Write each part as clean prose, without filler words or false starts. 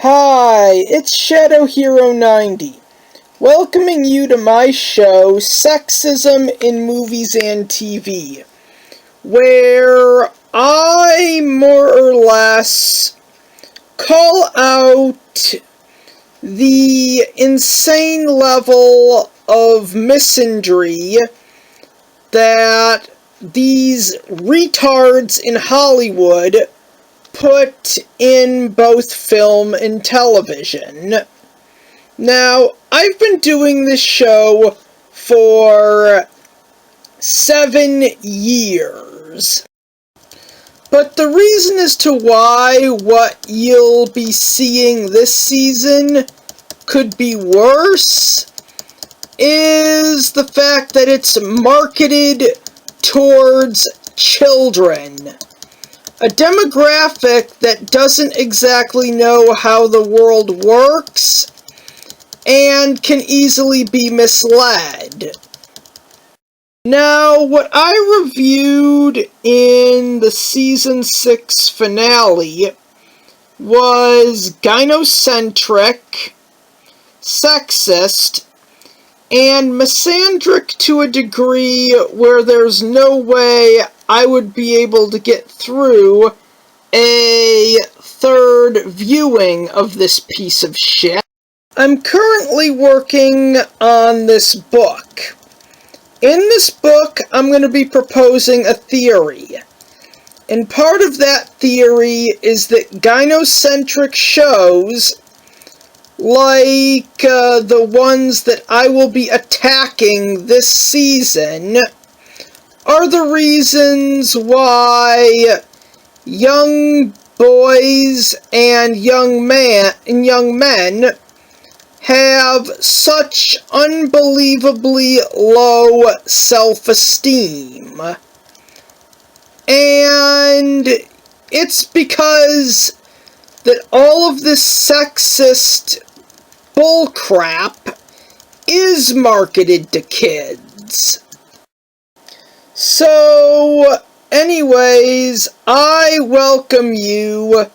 Hi, it's Shadow Hero 90, welcoming you to my show, Sexism in Movies and TV, where I more or less call out the insane level of misandry that these retards in Hollywood put in both film and television. Now, I've been doing this show for 7 years. But the reason as to why what you'll be seeing this season could be worse is the fact that it's marketed towards children. A demographic that doesn't exactly know how the world works and can easily be misled. Now, what I reviewed in the Season 6 finale was gynocentric, sexist, and misandric to a degree where there's no way I would be able to get through a third viewing of this piece of shit. I'm currently working on this book. In this book, I'm going to be proposing a theory. And part of that theory is that gynocentric shows, like the ones that I will be attacking this season, are the reasons why young boys and young men have such unbelievably low self-esteem. And it's because that all of this sexist bullcrap is marketed to kids. So, anyways, I welcome you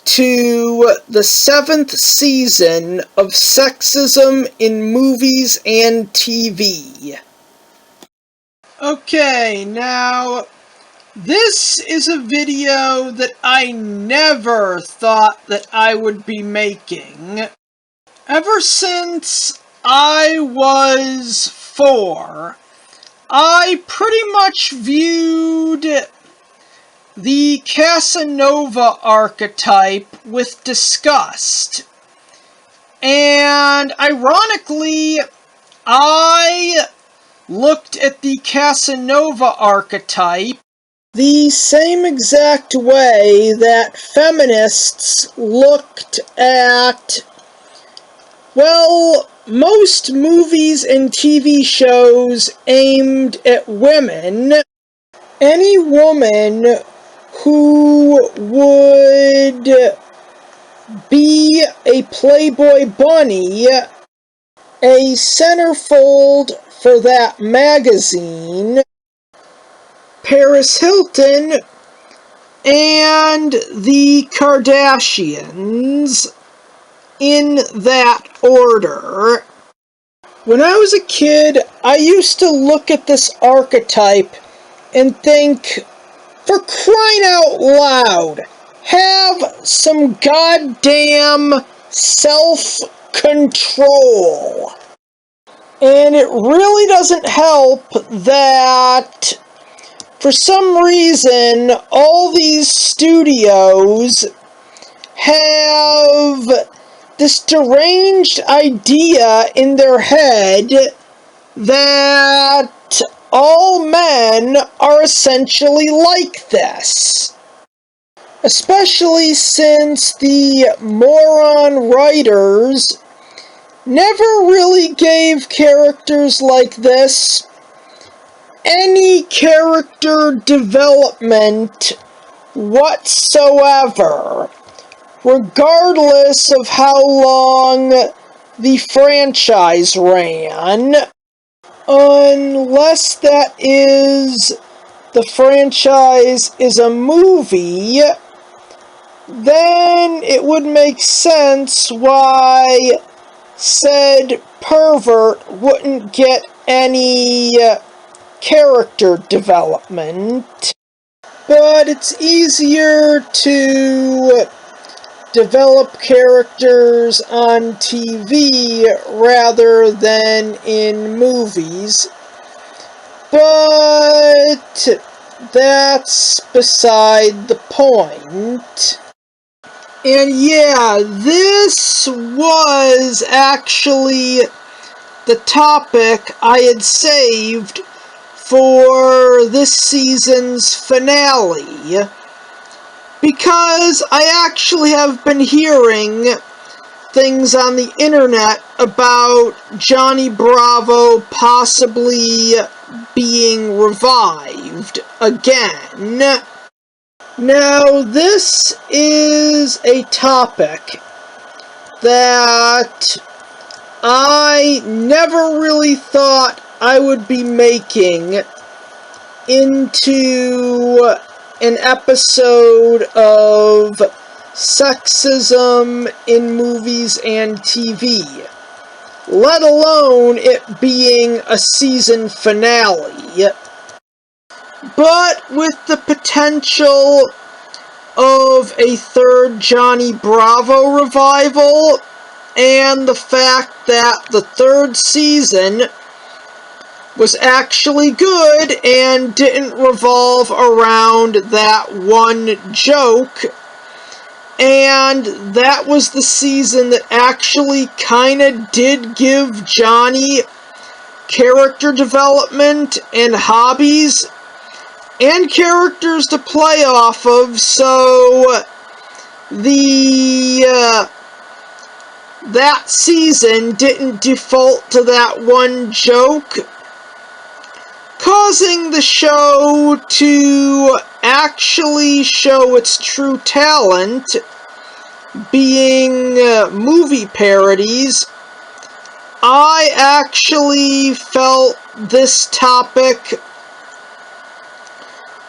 to the 7th season of Sexism in Movies and TV. Okay, now, this is a video that I never thought that I would be making. Ever since I was 4, I pretty much viewed the Casanova archetype with disgust. And ironically, I looked at the Casanova archetype the same exact way that feminists looked at, well, most movies and TV shows aimed at women. Any woman who would be a Playboy bunny, a centerfold for that magazine, Paris Hilton, and the Kardashians, in that order. When I was a kid, I used to look at this archetype and think, for crying out loud, have some goddamn self-control. And it really doesn't help that, for some reason, all these studios have this deranged idea in their head that all men are essentially like this. Especially since the moron writers never really gave characters like this any character development whatsoever, regardless of how long the franchise ran. Unless that is, the franchise is a movie, then it would make sense why said pervert wouldn't get any character development. But it's easier to develop characters on TV rather than in movies. But that's beside the point. And yeah, this was actually the topic I had saved for this season's finale, because I actually have been hearing things on the internet about Johnny Bravo possibly being revived again. Now, this is a topic that I never really thought I would be making into an episode of sexism in movies and TV, let alone it being a season finale. But with the potential of a third Johnny Bravo revival, and the fact that the third season was actually good and didn't revolve around that one joke, and that was the season that actually kinda did give Johnny character development and hobbies and characters to play off of, so that season didn't default to that one joke, causing the show to actually show its true talent, being movie parodies. I actually felt this topic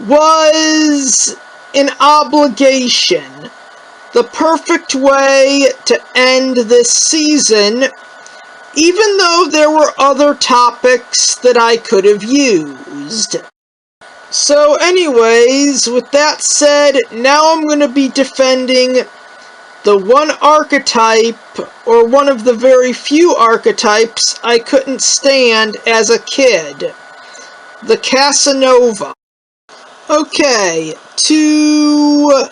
was an obligation, the perfect way to end this season, even though there were other topics that I could have used. So anyways, with that said, now I'm going to be defending the one archetype, or one of the very few archetypes I couldn't stand as a kid, the Casanova. Okay, to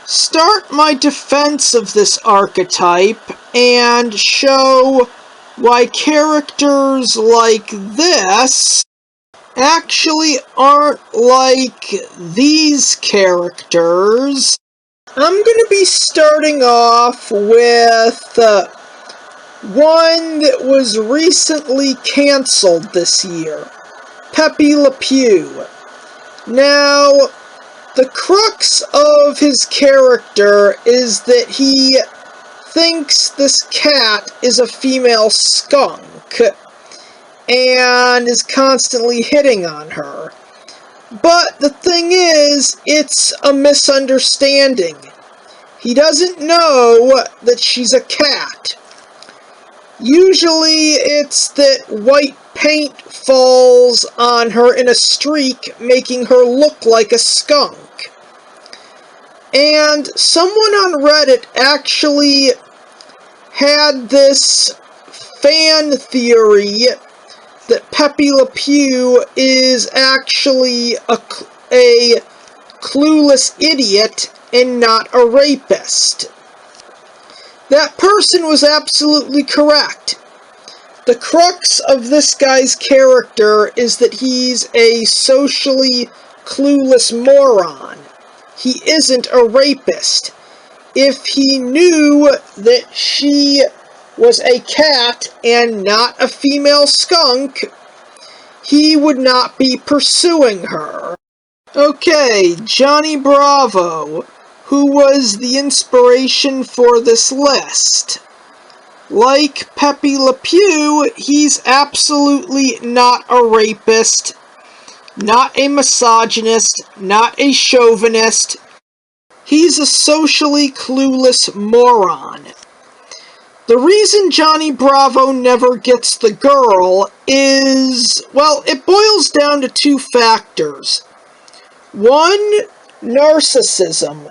start my defense of this archetype and show why characters like this actually aren't like these characters, I'm going to be starting off with one that was recently canceled this year, Pepe Le Pew. Now, the crux of his character is that he thinks this cat is a female skunk and is constantly hitting on her. But the thing is, it's a misunderstanding. He doesn't know that she's a cat. Usually it's that white paint falls on her in a streak, making her look like a skunk. And someone on Reddit actually had this fan theory that Pepe Le Pew is actually a clueless idiot and not a rapist. That person was absolutely correct. The crux of this guy's character is that he's a socially clueless moron. He isn't a rapist. If he knew that she was a cat and not a female skunk, he would not be pursuing her. Okay, Johnny Bravo, who was the inspiration for this list. Like Pepe Le Pew, he's absolutely not a rapist, not a misogynist, not a chauvinist. He's a socially clueless moron. The reason Johnny Bravo never gets the girl is, well, it boils down to two factors. One, narcissism.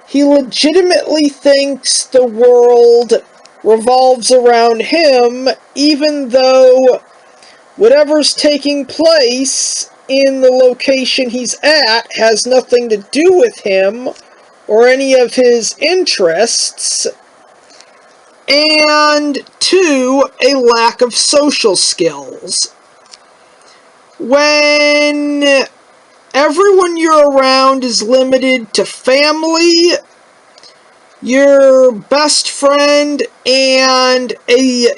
He legitimately thinks the world revolves around him, even though whatever's taking place in the location he's at has nothing to do with him or any of his interests. And two, a lack of social skills. When everyone you're around is limited to family, your best friend, and a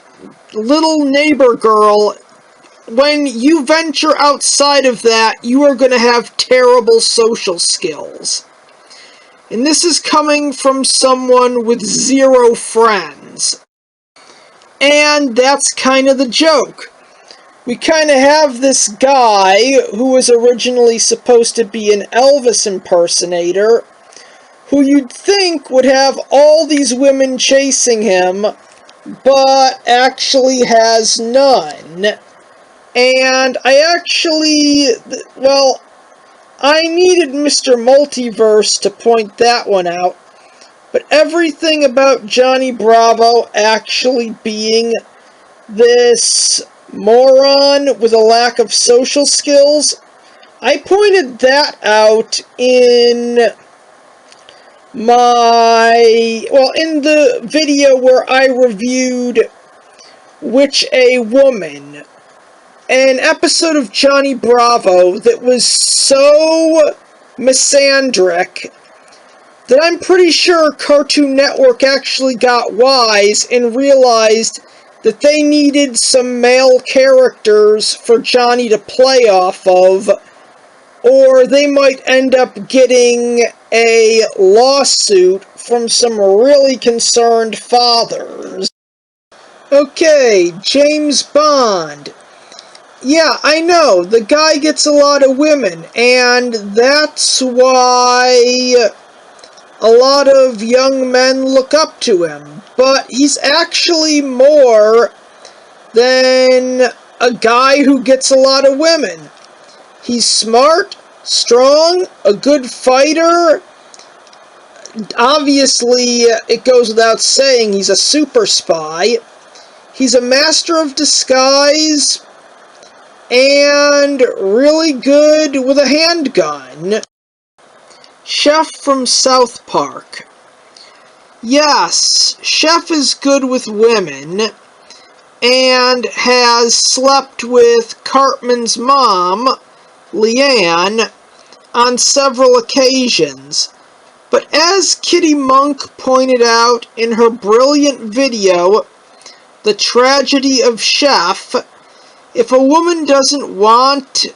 little neighbor girl, when you venture outside of that, you are going to have terrible social skills. And this is coming from someone with 0 friends. And that's kind of the joke. We kind of have this guy who was originally supposed to be an Elvis impersonator, who you'd think would have all these women chasing him, but actually has none. And I needed Mr. Multiverse to point that one out, but everything about Johnny Bravo actually being this moron with a lack of social skills, I pointed that out in the video where I reviewed Witch a Woman, an episode of Johnny Bravo that was so misandric that I'm pretty sure Cartoon Network actually got wise and realized that they needed some male characters for Johnny to play off of, or they might end up getting a lawsuit from some really concerned fathers. Okay, James Bond. Yeah, I know, the guy gets a lot of women, and that's why a lot of young men look up to him. But he's actually more than a guy who gets a lot of women. He's smart, strong, a good fighter. Obviously, it goes without saying, he's a super spy. He's a master of disguise, and really good with a handgun. Chef from South Park. Yes, Chef is good with women, and has slept with Cartman's mom, Leanne, on several occasions. But as Kitty Monk pointed out in her brilliant video, The Tragedy of Chef, if a woman doesn't want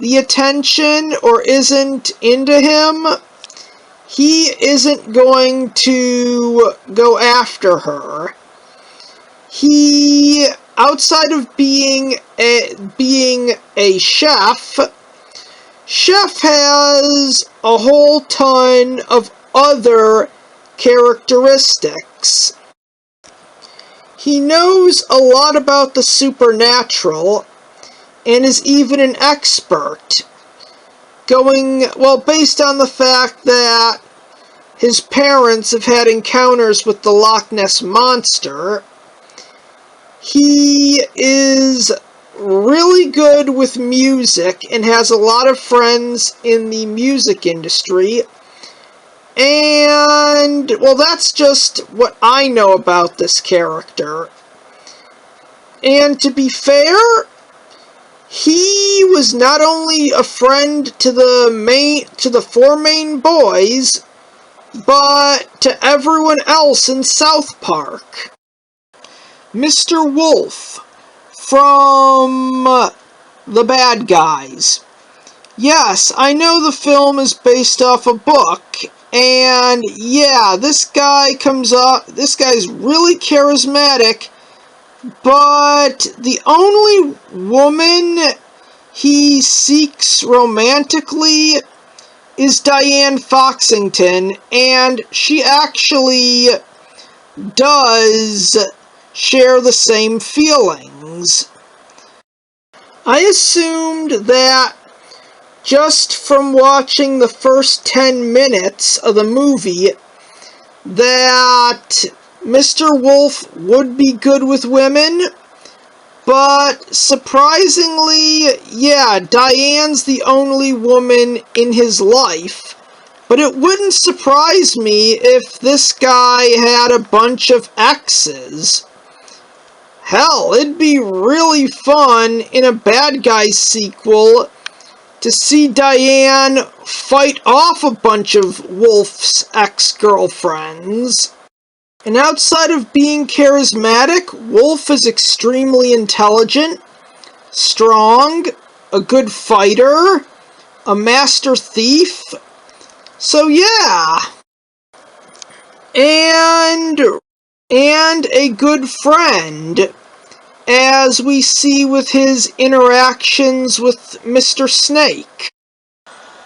the attention or isn't into him, he isn't going to go after her. He, outside of being a chef, Chef has a whole ton of other characteristics. He knows a lot about the supernatural, and is even an expert, based on the fact that his parents have had encounters with the Loch Ness Monster. He is really good with music and has a lot of friends in the music industry. And, that's just what I know about this character. And to be fair, he was not only a friend to the 4 main boys, but to everyone else in South Park. Mr. Wolf from The Bad Guys. Yes, I know the film is based off a book, and yeah, this guy's really charismatic, but the only woman he seeks romantically is Diane Foxington, and she actually does share the same feelings. I assumed that just from watching the first 10 minutes of the movie that Mr. Wolf would be good with women, but surprisingly, yeah, Diane's the only woman in his life. But it wouldn't surprise me if this guy had a bunch of exes. Hell, it'd be really fun in a bad guy sequel to see Diane fight off a bunch of Wolf's ex-girlfriends. And outside of being charismatic, Wolf is extremely intelligent, strong, a good fighter, a master thief. So yeah. And a good friend, as we see with his interactions with Mr. Snake.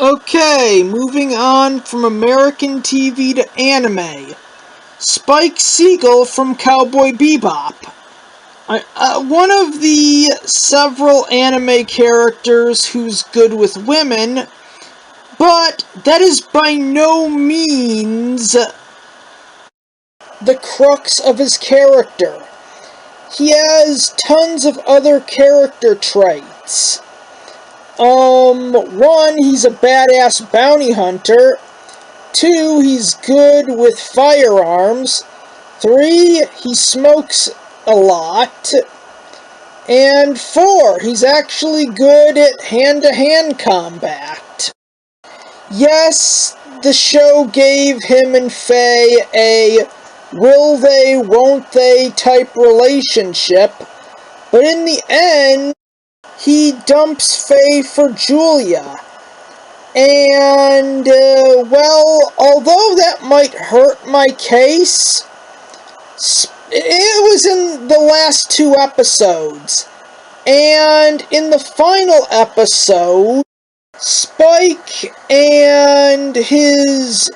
Okay, moving on from American TV to anime. Spike Spiegel from Cowboy Bebop. One of the several anime characters who's good with women, but that is by no means the crux of his character. He has tons of other character traits. 1, he's a badass bounty hunter. 2, he's good with firearms. 3, he smokes a lot. And 4, he's actually good at hand-to-hand combat. Yes, the show gave him and Faye a will they, won't they type relationship, but in the end, he dumps Faye for Julia. And, well, although that might hurt my case, it was in the last 2 episodes. And in the final episode, Spike and his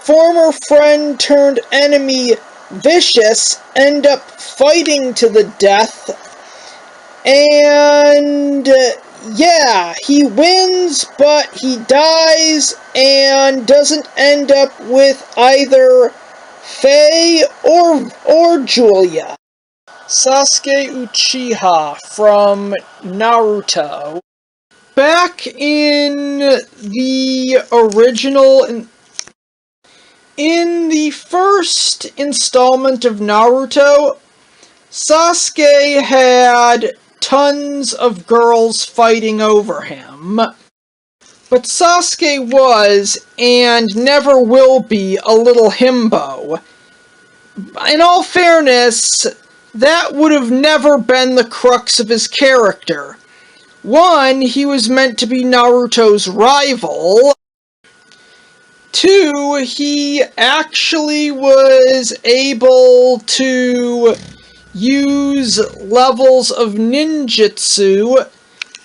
former friend turned enemy, Vicious, end up fighting to the death. And yeah, he wins, but he dies and doesn't end up with either Faye or Julia. Sasuke Uchiha from Naruto. Back in the original, in the first installment of Naruto, Sasuke had tons of girls fighting over him. But Sasuke was, and never will be, a little himbo. In all fairness, that would have never been the crux of his character. 1, he was meant to be Naruto's rival. 2, he actually was able to use levels of ninjutsu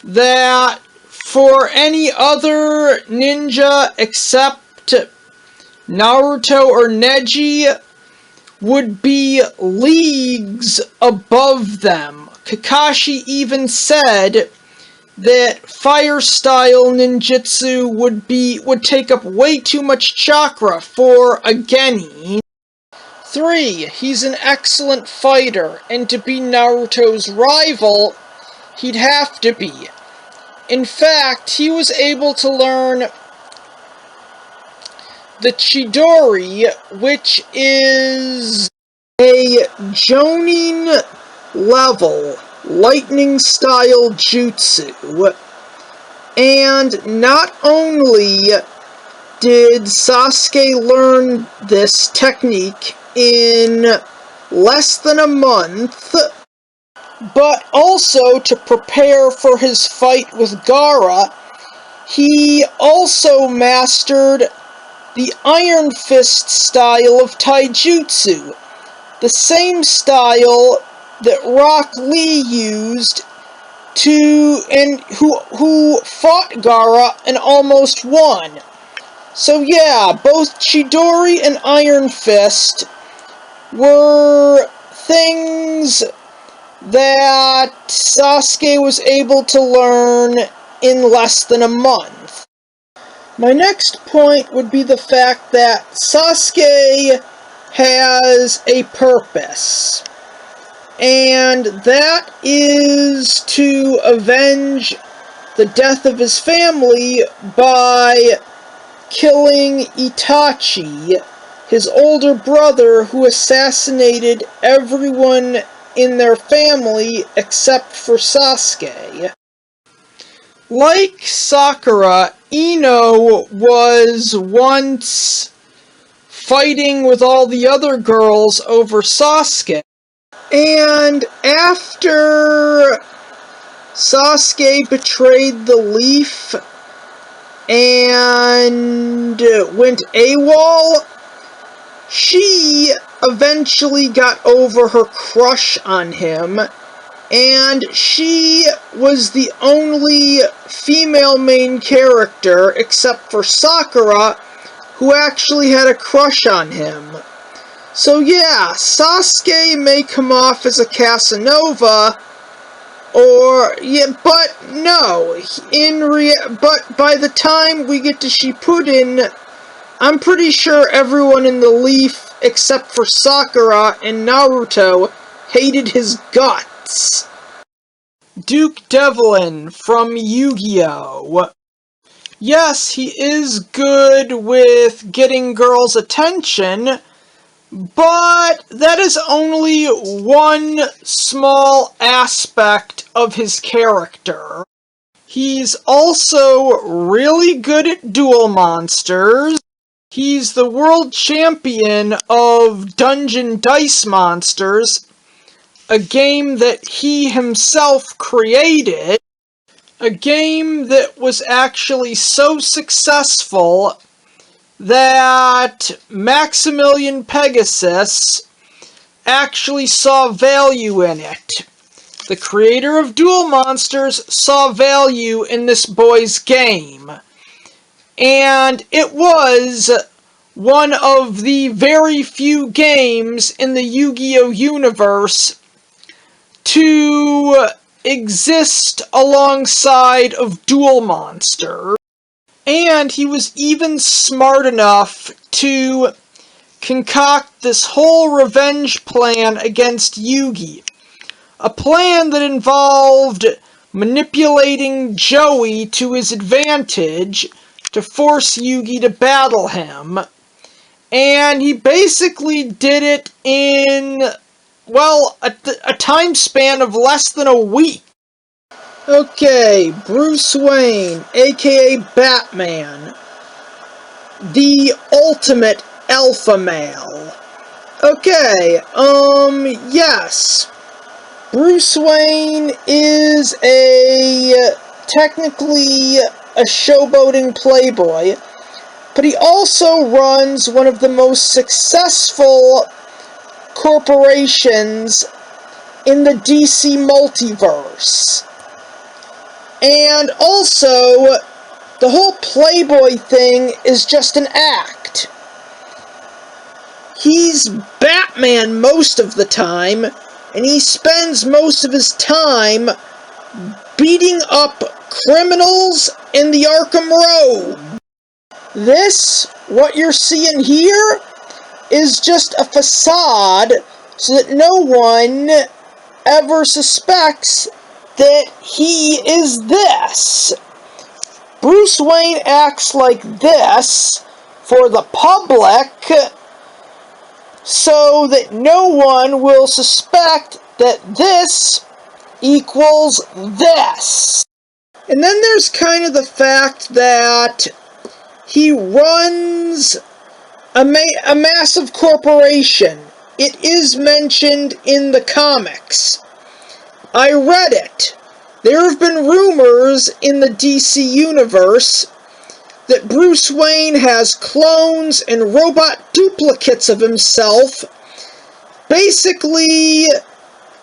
that for any other ninja except Naruto or Neji would be leagues above them. Kakashi even said that fire-style ninjutsu would take up way too much chakra for a genin. 3, he's an excellent fighter, and to be Naruto's rival, he'd have to be. In fact, he was able to learn the Chidori, which is a Jonin level lightning-style jutsu. And not only did Sasuke learn this technique in less than a month, but also to prepare for his fight with Gaara, he also mastered the Iron Fist style of taijutsu, the same style that Rock Lee used who fought Gaara and almost won. So yeah, both Chidori and Iron Fist were things that Sasuke was able to learn in less than a month. My next point would be the fact that Sasuke has a purpose, and that is to avenge the death of his family by killing Itachi, his older brother who assassinated everyone in their family except for Sasuke. Like Sakura, Ino was once fighting with all the other girls over Sasuke. And after Sasuke betrayed the Leaf and went AWOL, she eventually got over her crush on him, and she was the only female main character, except for Sakura, who actually had a crush on him. So yeah, Sasuke may come off as a Casanova, but no, but by the time we get to Shippuden, I'm pretty sure everyone in the Leaf, except for Sakura and Naruto, hated his guts. Duke Devlin from Yu-Gi-Oh! Yes, he is good with getting girls' attention, but that is only one small aspect of his character. He's also really good at duel monsters. He's the world champion of Dungeon Dice Monsters, a game that he himself created, a game that was actually so successful that Maximilian Pegasus actually saw value in it. The creator of Duel Monsters saw value in this boy's game, and it was one of the very few games in the Yu-Gi-Oh! Universe to exist alongside of Duel Monsters. And he was even smart enough to concoct this whole revenge plan against Yugi. A plan that involved manipulating Joey to his advantage to force Yugi to battle him. And he basically did it in, well, a time span of less than a week. Okay, Bruce Wayne, aka Batman, the ultimate alpha male. Okay, yes. Bruce Wayne is technically a showboating playboy, but he also runs one of the most successful corporations in the DC multiverse. And also, the whole playboy thing is just an act. He's Batman most of the time, and he spends most of his time beating up criminals in the Arkham Road. This, what you're seeing here, is just a facade so that no one ever suspects that he is this. Bruce Wayne acts like this for the public so that no one will suspect that this equals this. And then there's kind of the fact that he runs a massive corporation. It is mentioned in the comics. I read it. There have been rumors in the DC universe that Bruce Wayne has clones and robot duplicates of himself, basically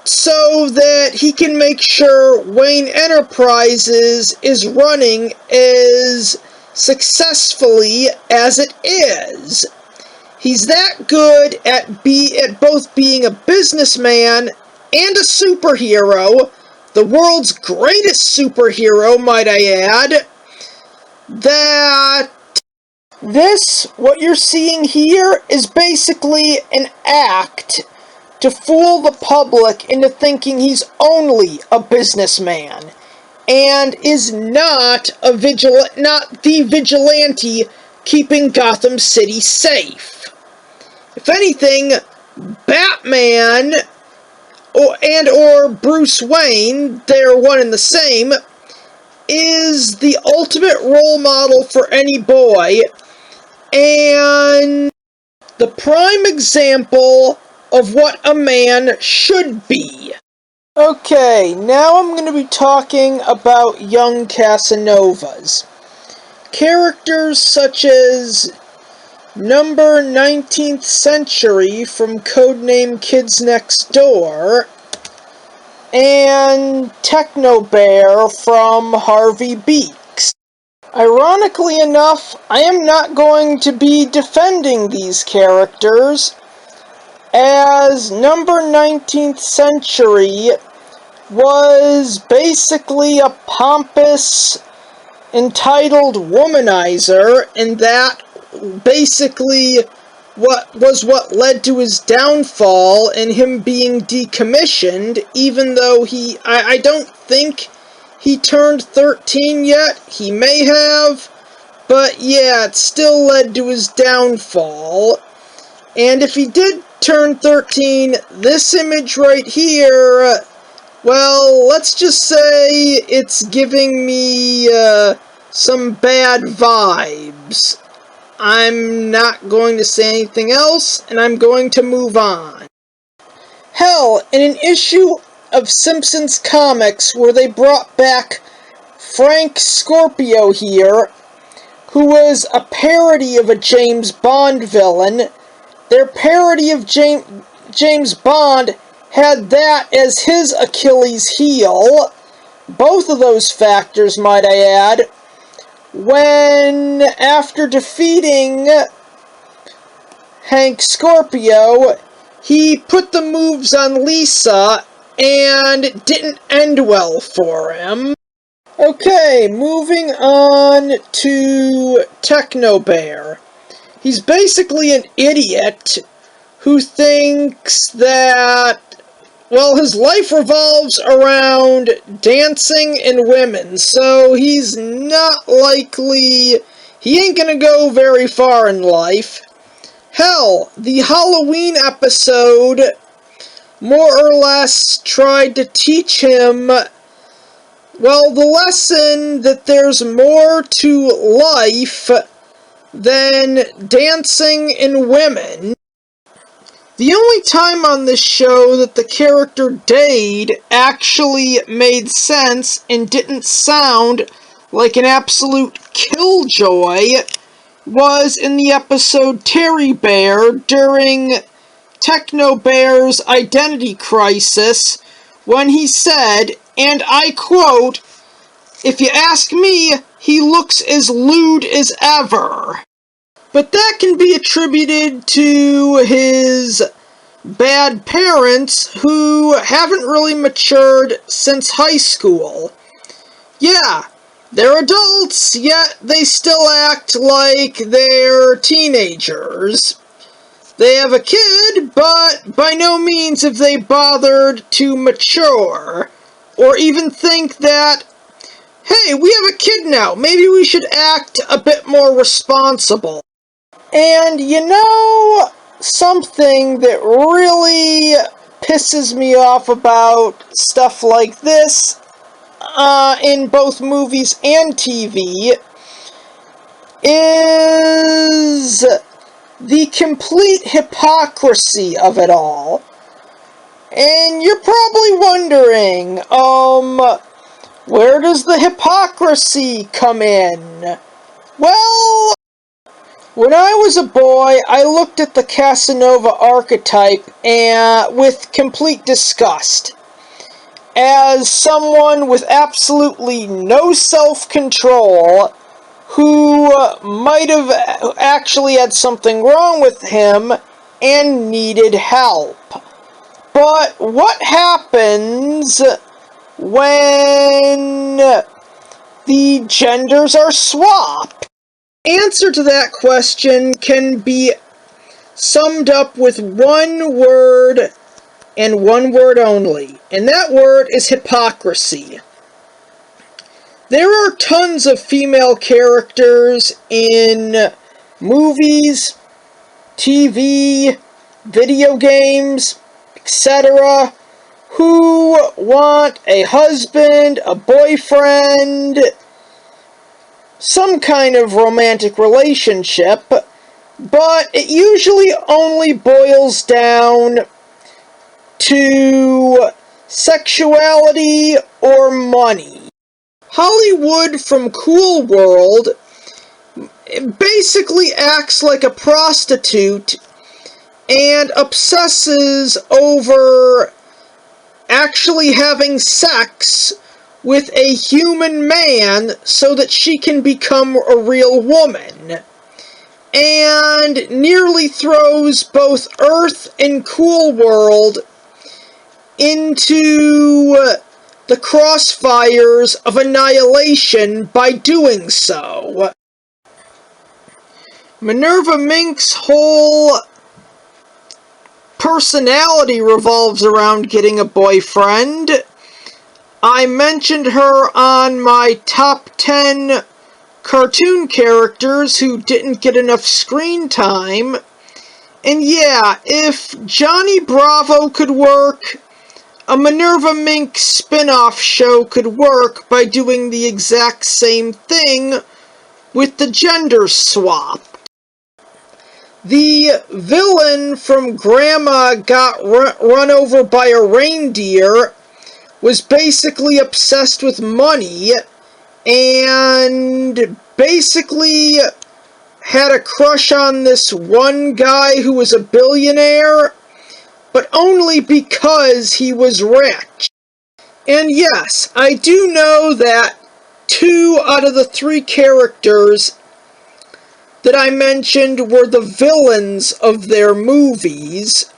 so that he can make sure Wayne Enterprises is running as successfully as it is. He's that good at both being a businessman and a superhero, the world's greatest superhero, might I add, that what you're seeing here is basically an act to fool the public into thinking he's only a businessman and is not the vigilante keeping Gotham City safe. If anything, Batman or Bruce Wayne, they're one and the same, is the ultimate role model for any boy, and the prime example of what a man should be. Okay, now I'm going to be talking about young Casanovas. Characters such as Number 19th Century from Codename Kids Next Door, and Techno Bear from Harvey Beaks. Ironically enough, I am not going to be defending these characters, as Number 19th Century was basically a pompous, entitled womanizer, and that basically what led to his downfall and him being decommissioned, even though I don't think he turned 13 yet. He may have, but yeah, it still led to his downfall. And if he did turn 13, this image right here, well, let's just say it's giving me some bad vibes. I'm not going to say anything else, and I'm going to move on. Hell, in an issue of Simpsons comics where they brought back Frank Scorpio here, who was a parody of a James Bond villain, their parody of James Bond had that as his Achilles heel. Both of those factors, might I add, when, after defeating Hank Scorpio, he put the moves on Lisa, and it didn't end well for him. Okay, moving on to Techno Bear. He's basically an idiot who thinks that, well, his life revolves around dancing and women, so he's not likely, he ain't gonna go very far in life. Hell, the Halloween episode more or less tried to teach him, well, the lesson that there's more to life than dancing and women. The only time on this show that the character Dade actually made sense and didn't sound like an absolute killjoy was in the episode Terry Bear during Techno Bear's identity crisis, when he said, and I quote, "If you ask me, he looks as lewd as ever." But that can be attributed to his bad parents who haven't really matured since high school. Yeah, they're adults, yet they still act like they're teenagers. They have a kid, but by no means have they bothered to mature, or even think that, hey, we have a kid now, maybe we should act a bit more responsible. And you know, something that really pisses me off about stuff like this, in both movies and TV, is the complete hypocrisy of it all. And you're probably wondering, where does the hypocrisy come in? Well, when I was a boy, I looked at the Casanova archetype with complete disgust. As someone with absolutely no self-control, who might have actually had something wrong with him and needed help. But what happens when the genders are swapped? Answer to that question can be summed up with one word and one word only, and that word is hypocrisy. There are tons of female characters in movies, TV, video games, etc., who want a husband, a boyfriend, some kind of romantic relationship, but it usually only boils down to sexuality or money. Hollywood from Cool World basically acts like a prostitute and obsesses over actually having sex with a human man so that she can become a real woman, and nearly throws both Earth and Cool World into the crossfires of annihilation by doing so. Minerva Mink's whole personality revolves around getting a boyfriend. I mentioned her on my top 10 cartoon characters who didn't get enough screen time. And yeah, if Johnny Bravo could work, a Minerva Mink spin-off show could work by doing the exact same thing with the gender swap. The villain from Grandma Got Run Over by a Reindeer was basically obsessed with money and basically had a crush on this one guy who was a billionaire, but only because he was rich. And yes, I do know that 2 out of the 3 characters that I mentioned were the villains of their movies,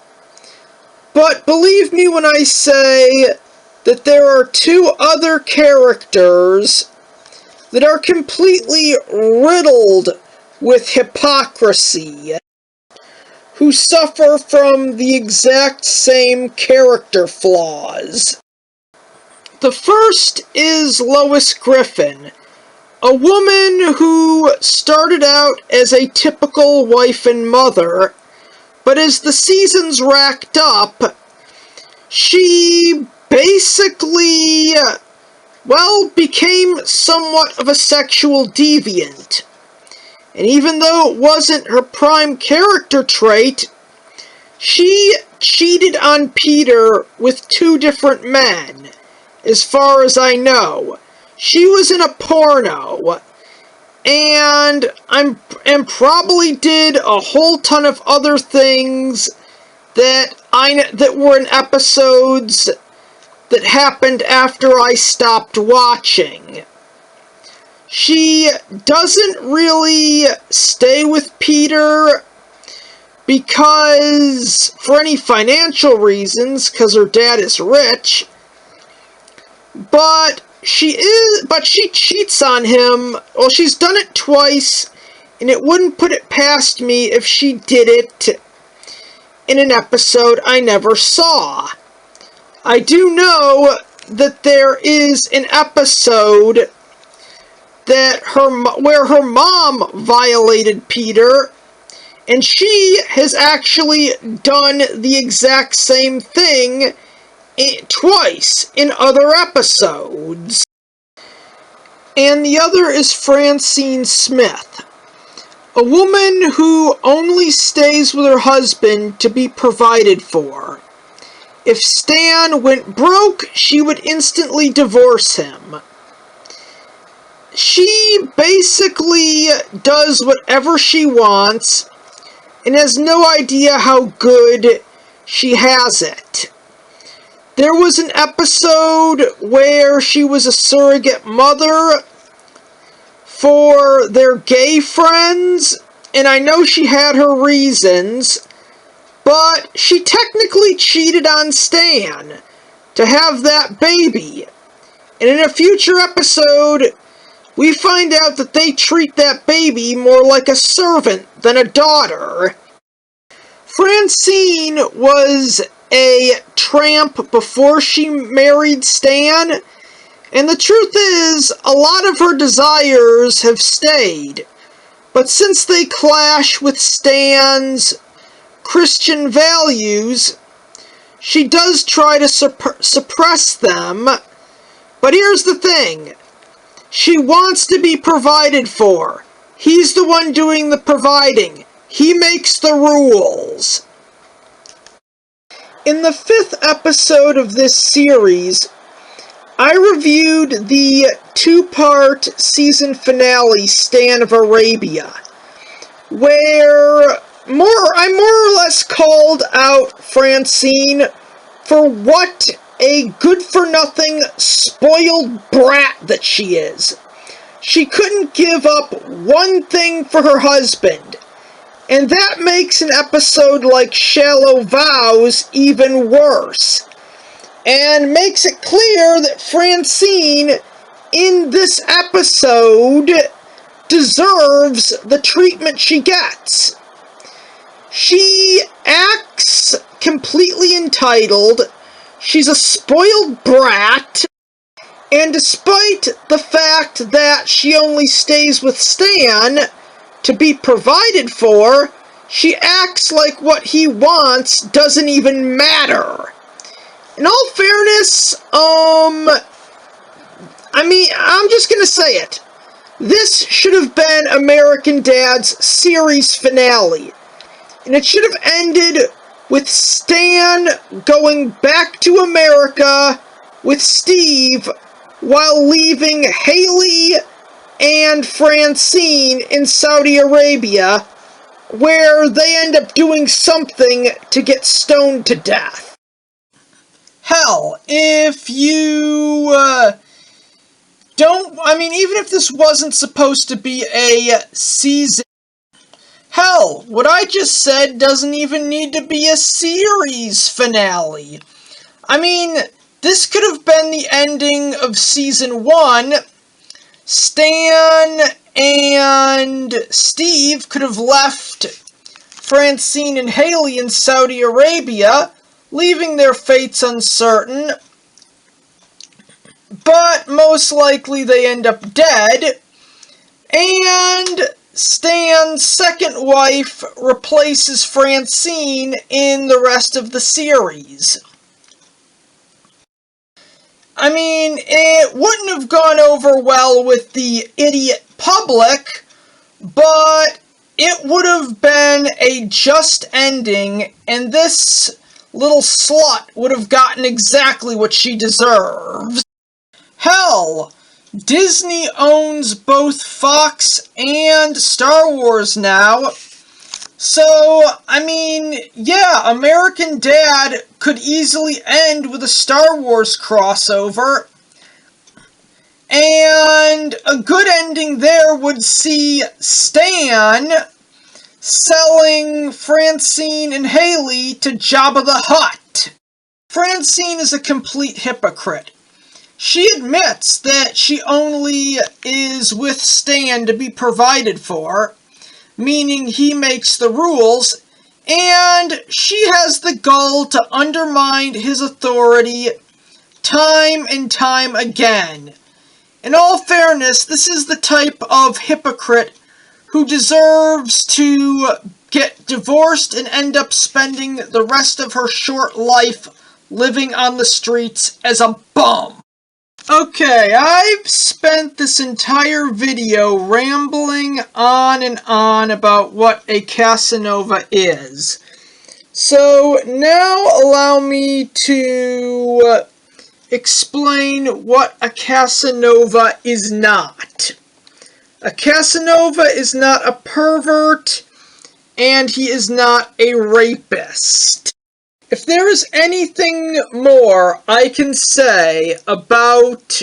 but believe me when I say that there are 2 other characters that are completely riddled with hypocrisy, who suffer from the exact same character flaws. The first is Lois Griffin, a woman who started out as a typical wife and mother, but as the seasons racked up, she basically, became somewhat of a sexual deviant. And even though it wasn't her prime character trait, she cheated on Peter with 2 different men, as far as I know. She was in a porno, and probably did a whole ton of other things that were in episodes that happened after I stopped watching. She doesn't really stay with Peter because, for any financial reasons, because her dad is rich, but she cheats on him. Well, she's done it twice, and it wouldn't put it past me if she did it in an episode I never saw. I do know that there is an episode where her mom violated Peter, and she has actually done the exact same thing twice in other episodes. And the other is Francine Smith, a woman who only stays with her husband to be provided for. If Stan went broke, she would instantly divorce him. She basically does whatever she wants and has no idea how good she has it. There was an episode where she was a surrogate mother for their gay friends, and I know she had her reasons, but she technically cheated on Stan to have that baby. And in a future episode, we find out that they treat that baby more like a servant than a daughter. Francine was a tramp before she married Stan, and the truth is, a lot of her desires have stayed. But since they clash with Stan's Christian values, she does try to suppress them. But here's the thing. She wants to be provided for. He's the one doing the providing. He makes the rules. In the 5th episode of this series, I reviewed the 2-part season finale, Stan of Arabia, where I more or less called out Francine for what a good-for-nothing, spoiled brat that she is. She couldn't give up one thing for her husband, and that makes an episode like Shallow Vows even worse, and makes it clear that Francine, in this episode, deserves the treatment she gets. She acts completely entitled. She's a spoiled brat, and despite the fact that she only stays with Stan to be provided for, she acts like what he wants doesn't even matter. In all fairness, I'm just gonna say it. This should have been American Dad's series finale, and it should have ended with Stan going back to America with Steve while leaving Haley and Francine in Saudi Arabia, where they end up doing something to get stoned to death. Hell, if you even if this wasn't supposed to be a season, hell, what I just said doesn't even need to be a series finale. This could have been the ending of season 1. Stan and Steve could have left Francine and Haley in Saudi Arabia, leaving their fates uncertain, but most likely they end up dead, and Stan's second wife replaces Francine in the rest of the series. It wouldn't have gone over well with the idiot public, but it would have been a just ending, and this little slut would have gotten exactly what she deserves. Hell, Disney owns both Fox and Star Wars now, so, American Dad could easily end with a Star Wars crossover, and a good ending there would see Stan selling Francine and Haley to Jabba the Hutt. Francine is a complete hypocrite. She admits that she only is with Stan to be provided for, meaning he makes the rules, and she has the gall to undermine his authority time and time again. In all fairness, this is the type of hypocrite who deserves to get divorced and end up spending the rest of her short life living on the streets as a bum. Okay, I've spent this entire video rambling on and on about what a Casanova is. So now allow me to explain what a Casanova is not. A Casanova is not a pervert, and he is not a rapist. If there is anything more I can say about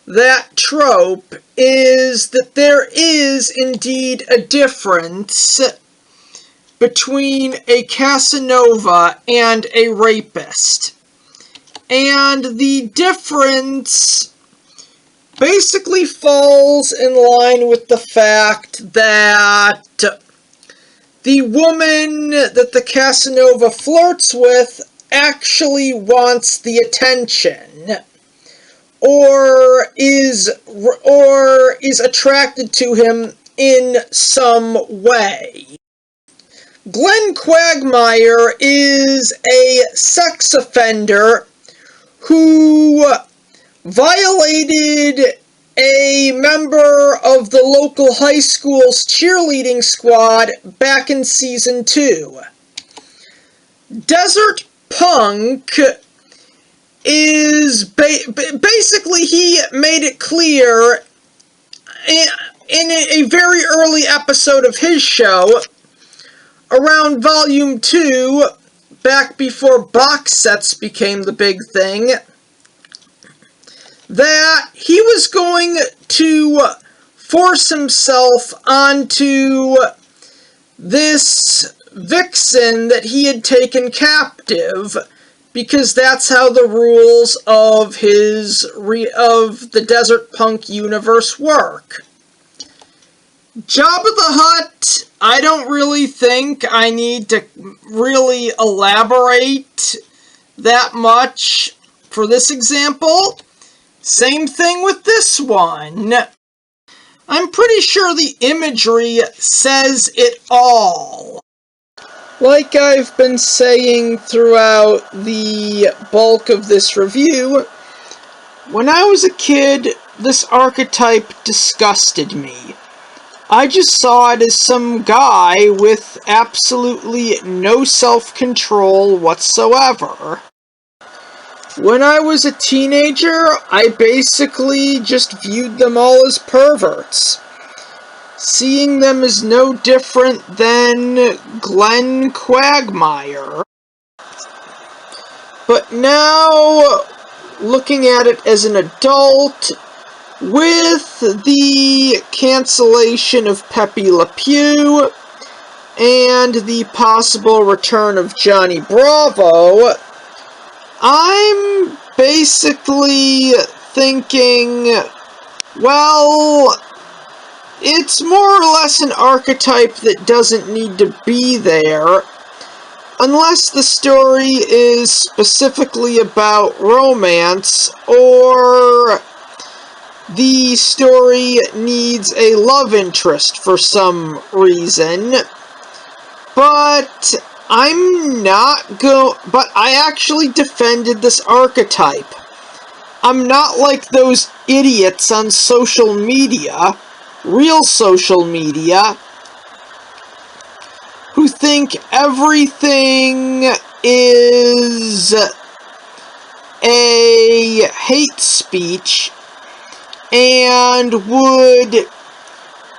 that trope is that there is indeed a difference between a Casanova and a rapist. And the difference basically falls in line with the fact that the woman that the Casanova flirts with actually wants the attention, or is attracted to him in some way. Glenn Quagmire is a sex offender who violated a member of the local high school's cheerleading squad back in Season 2. Desert Punk is basically, he made it clear in a very early episode of his show, around Volume 2, back before box sets became the big thing, that he was going to force himself onto this vixen that he had taken captive, because that's how the rules of the Desert Punk universe work. Jabba the Hutt, I don't really think I need to really elaborate that much for this example. Same thing with this one. I'm pretty sure the imagery says it all. Like I've been saying throughout the bulk of this review, when I was a kid, this archetype disgusted me. I just saw it as some guy with absolutely no self-control whatsoever. When I was a teenager, I basically just viewed them all as perverts, seeing them as no different than Glenn Quagmire. But now, looking at it as an adult, with the cancellation of Pepe Le Pew and the possible return of Johnny Bravo, I'm basically thinking, well, it's more or less an archetype that doesn't need to be there, unless the story is specifically about romance, or the story needs a love interest for some reason. But but I actually defended this archetype. I'm not like those idiots on social media, real social media, who think everything is a hate speech and would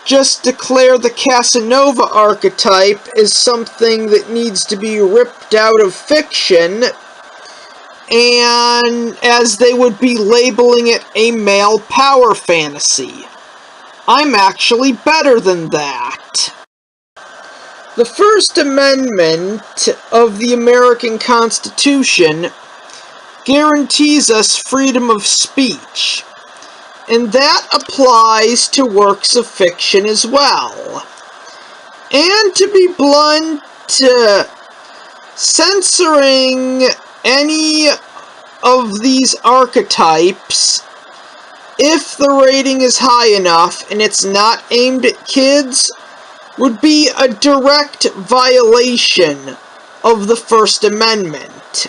just declare the Casanova archetype as something that needs to be ripped out of fiction, and as they would be labeling it a male power fantasy. I'm actually better than that. The First Amendment of the American Constitution guarantees us freedom of speech, and that applies to works of fiction as well. And to be blunt, censoring any of these archetypes, if the rating is high enough and it's not aimed at kids, would be a direct violation of the First Amendment.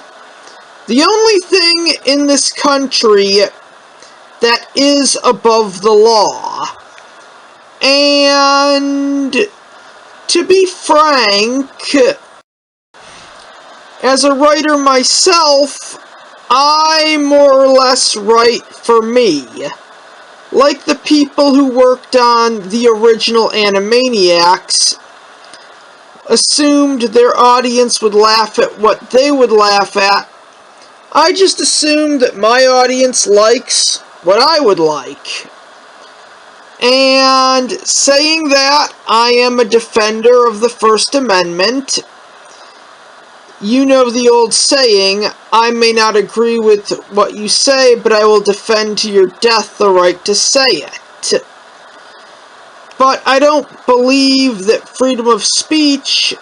The only thing in this country that is above the law. And to be frank, as a writer myself, I more or less write for me. Like the people who worked on the original Animaniacs assumed their audience would laugh at what they would laugh at, I just assume that my audience likes what I would like. And saying that, I am a defender of the First Amendment. You know the old saying, I may not agree with what you say, but I will defend to your death the right to say it. But I don't believe that freedom of speech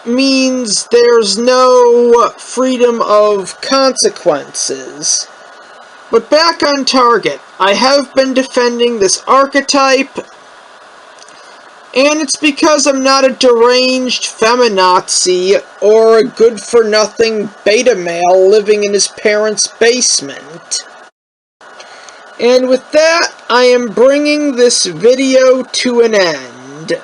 means there's no freedom of consequences. But back on target, I have been defending this archetype, and it's because I'm not a deranged feminazi or a good-for-nothing beta male living in his parents' basement. And with that, I am bringing this video to an end.